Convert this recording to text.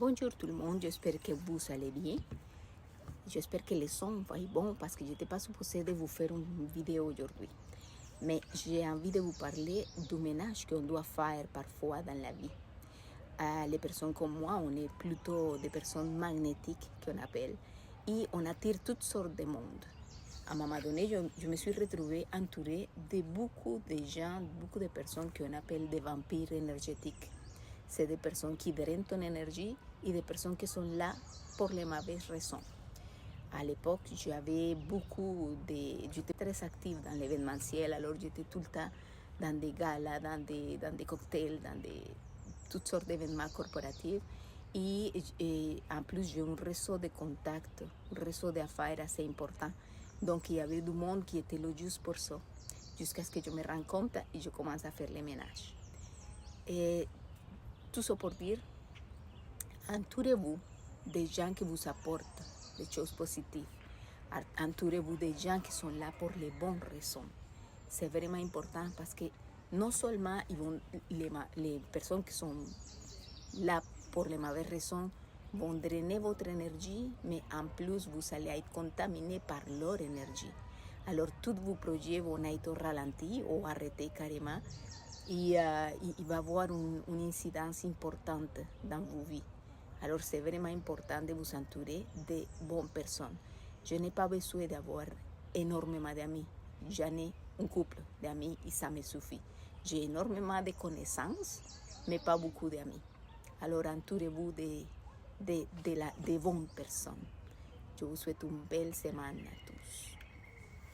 Bonjour tout le monde, j'espère que vous allez bien. J'espère que le son va être bon parce que je n'étais pas supposée de vous faire une vidéo aujourd'hui. Mais j'ai envie de vous parler du ménage qu'on doit faire parfois dans la vie. Les personnes comme moi, on est plutôt des personnes magnétiques qu'on appelle et on attire toutes sortes de monde. À un moment donné, je me suis retrouvée entourée de beaucoup de gens, beaucoup de personnes qu'on appelle des vampires énergétiques. C'est des personnes qui drainent ton énergie et des personnes qui sont là pour les mauvaises raisons. À l'époque, j'étais très active dans l'événementiel, alors j'étais tout le temps dans des galas, dans des cocktails, toutes sortes d'événements corporatifs. Et en plus, j'ai un réseau de contacts, un réseau d'affaires assez important. Donc, il y avait du monde qui était là juste pour ça, jusqu'à ce que je me rende compte et je commence à faire le ménage. Et tout ça pour dire, entourez-vous des gens qui vous apportent des choses positives. Entourez-vous des gens qui sont là pour les bonnes raisons. C'est vraiment important parce que non seulement les personnes qui sont là pour les mauvaises raisons vont drainer votre énergie, mais en plus, vous allez être contaminé par leur énergie. Alors, tous vos projets vont être ralentis ou arrêtés carrément et il va y avoir une incidence importante dans vos vies. Alors, c'est vraiment important de vous entourer de bonnes personnes. Je n'ai pas besoin d'avoir énormément d'amis. J'en ai un couple d'amis et ça me suffit. J'ai énormément de connaissances, mais pas beaucoup d'amis. Alors, entourez-vous de bonnes personnes. Je vous souhaite une belle semaine à tous.